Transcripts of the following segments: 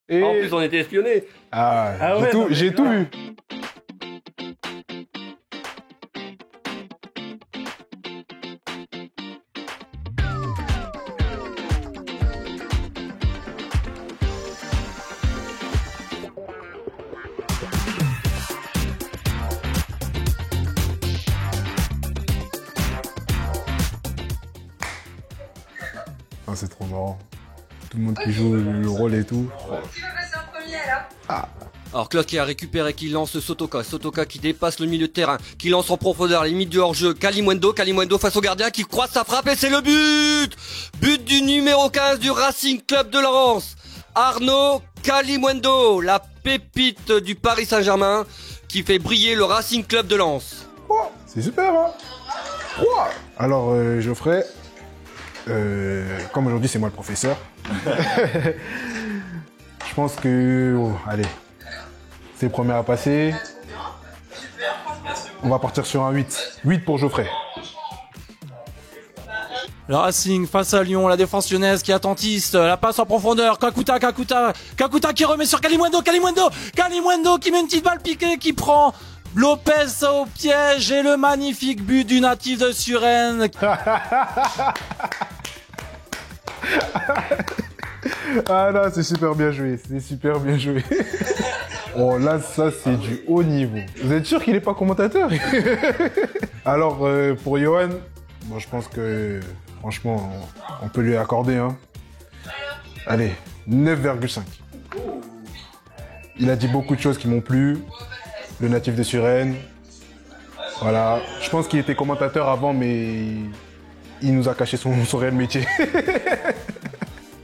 Et... En plus, on était espionnés. Ah ouais, j'ai tout vu. Ah, c'est trop marrant. Tout le monde qui joue le rôle et tout. Qui veut passer en premier là? Alors Claude qui a récupéré, qui lance Sotoka. Sotoka qui dépasse le milieu de terrain, qui lance en profondeur, limite du hors-jeu. Kalimwendo face au gardien qui croise sa frappe et c'est le but! But du numéro 15 du Racing Club de Lens. Arnaud Kalimwendo, la pépite du Paris Saint-Germain qui fait briller le Racing Club de Lens. Oh, c'est super, hein. Oh. Alors, Geoffrey, comme aujourd'hui c'est moi le professeur, je pense que... oh, allez, c'est le premier à passer. On va partir sur un 8. 8 pour Geoffrey. Le Racing face à Lyon, la défense lyonnaise qui est attentiste, la passe en profondeur, Kakuta qui remet sur Kalimwendo qui met une petite balle piquée, qui prend Lopez au piège et le magnifique but du natif de Suresnes. Ah là, c'est super bien joué, Oh là, ça c'est du haut niveau. Vous êtes sûr qu'il n'est pas commentateur? Alors, pour Johan, bon, je pense que, franchement, on peut lui accorder, hein. Allez, 9,5. Il a dit beaucoup de choses qui m'ont plu. Le natif de Suresnes. Voilà. Je pense qu'il était commentateur avant, mais il nous a caché son réel métier.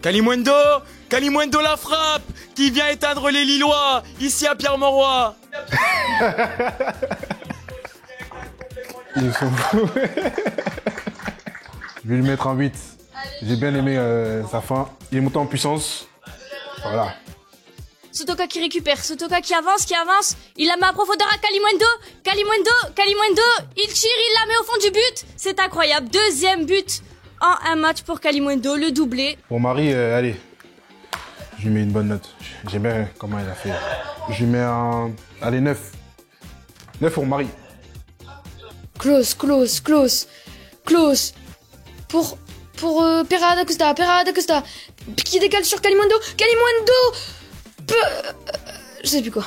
Kalimwendo la frappe qui vient éteindre les Lillois, ici à Pierre-Mauroy. Ils sont fous. Je vais lui mettre un 8. J'ai bien aimé sa fin. Il est monté en puissance. Voilà. Sotoka qui récupère, Sotoka qui avance, il la met à profondeur à Kalimwendo, il tire, il la met au fond du but, c'est incroyable, deuxième but en un match pour Kalimwendo, le doublé. Pour Marie, allez, je lui mets une bonne note, j'aime bien comment elle a fait. Je lui mets un, allez 9. 9 pour Marie. Close. Pour Pereira da Costa, qui décale sur Kalimwendo, je sais plus quoi.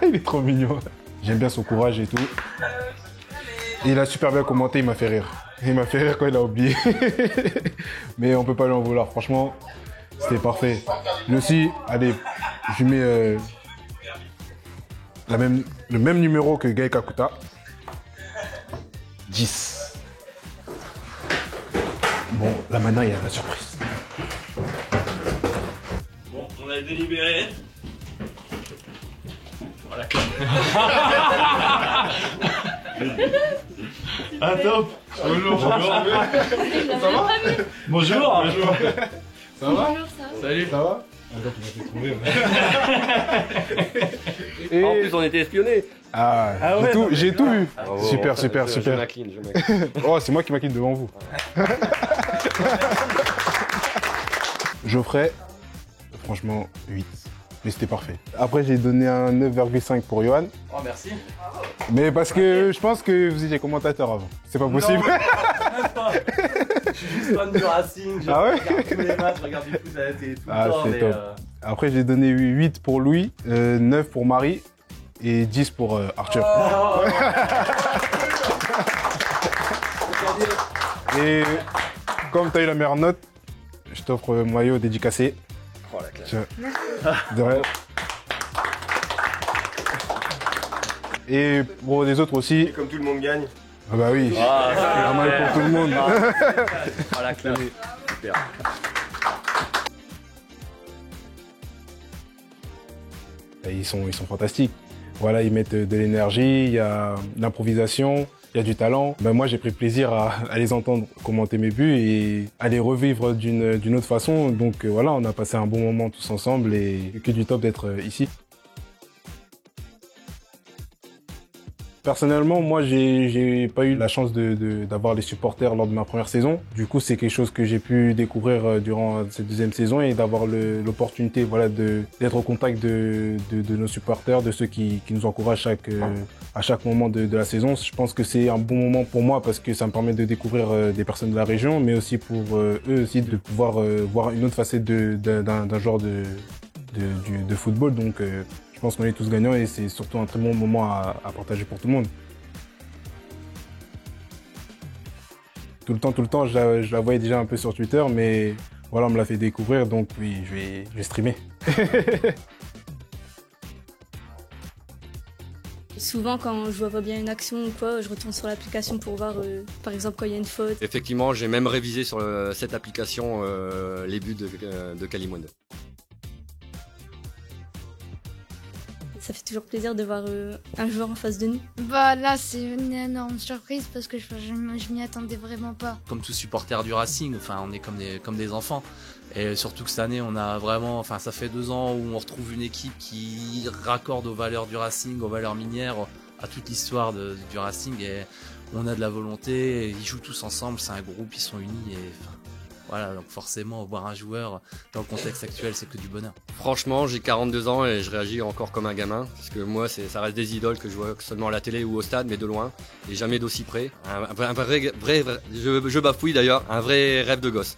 Il est trop mignon. J'aime bien son courage et tout. Et il a super bien commenté, il m'a fait rire. Il m'a fait rire quand il a oublié. Mais on peut pas lui en vouloir, franchement, c'était parfait. Lui aussi, allez, je lui mets le même numéro que Gaël Kakuta. 10. Bon, là maintenant il y a la surprise. Bon, on a délibéré. Voilà. Ah top. Bonjour. Ça va? Bonjour. Ça va? Salut. Ça va? Et... En plus, on était espionnés. Ah ouais, j'ai tout vu. Super. Je m'incline. Oh, c'est moi qui m'incline devant vous. Geoffrey, franchement, 8. Mais c'était parfait. Après, j'ai donné un 9,5 pour Johan. Oh, merci. Mais parce que je pense que vous étiez commentateur avant. C'est pas possible. Non, même pas. Je suis juste fan du Racing, je regarde tous les matchs, je regarde du foot à la télé tout le temps. C'est top. Après, j'ai donné 8 pour Louis, 9 pour Marie et 10 pour Arthur. Et comme tu as eu la meilleure note, je t'offre un maillot dédicacé. Oh la classe. De rien. Et pour les autres aussi. Et comme tout le monde gagne. Ah bah oui, c'est un maillot pour tout le monde. Oh la classe. Super. Ils sont fantastiques. Voilà, ils mettent de l'énergie, il y a de l'improvisation, il y a du talent. Ben moi, j'ai pris plaisir à les entendre commenter mes buts et à les revivre d'une autre façon. Donc voilà, on a passé un bon moment tous ensemble et que du top d'être ici. Personnellement, moi, j'ai pas eu la chance d'avoir les supporters lors de ma première saison. Du coup, c'est quelque chose que j'ai pu découvrir durant cette deuxième saison et d'avoir l'opportunité, voilà, d'être au contact de nos supporters, de ceux qui nous encouragent à chaque moment de la saison. Je pense que c'est un bon moment pour moi parce que ça me permet de découvrir des personnes de la région, mais aussi pour eux aussi de pouvoir voir une autre facette d'un genre de football. Donc, je pense qu'on est tous gagnants et c'est surtout un très bon moment à partager pour tout le monde. Tout le temps, je la voyais déjà un peu sur Twitter, mais voilà, on me l'a fait découvrir, donc oui, je vais streamer. Souvent, quand je vois pas bien une action ou quoi, je retourne sur l'application pour voir, par exemple, quand il y a une faute. Effectivement, j'ai même révisé sur cette application les buts de Kalimuendo. Ça fait toujours plaisir de voir un joueur en face de nous. Bah là, c'est une énorme surprise parce que je m'y attendais vraiment pas. Comme tous supporters du Racing, enfin, on est comme des enfants. Et surtout que cette année, on a vraiment, enfin, ça fait 2 ans où on retrouve une équipe qui raccorde aux valeurs du Racing, aux valeurs minières, à toute l'histoire du Racing. Et on a de la volonté, ils jouent tous ensemble, c'est un groupe, ils sont unis. Et enfin, voilà, donc forcément, voir un joueur dans le contexte actuel, c'est que du bonheur. Franchement, j'ai 42 ans et je réagis encore comme un gamin. Parce que moi, ça reste des idoles que je vois seulement à la télé ou au stade, mais de loin. Et jamais d'aussi près. Un vrai je bafouille d'ailleurs, un vrai rêve de gosse.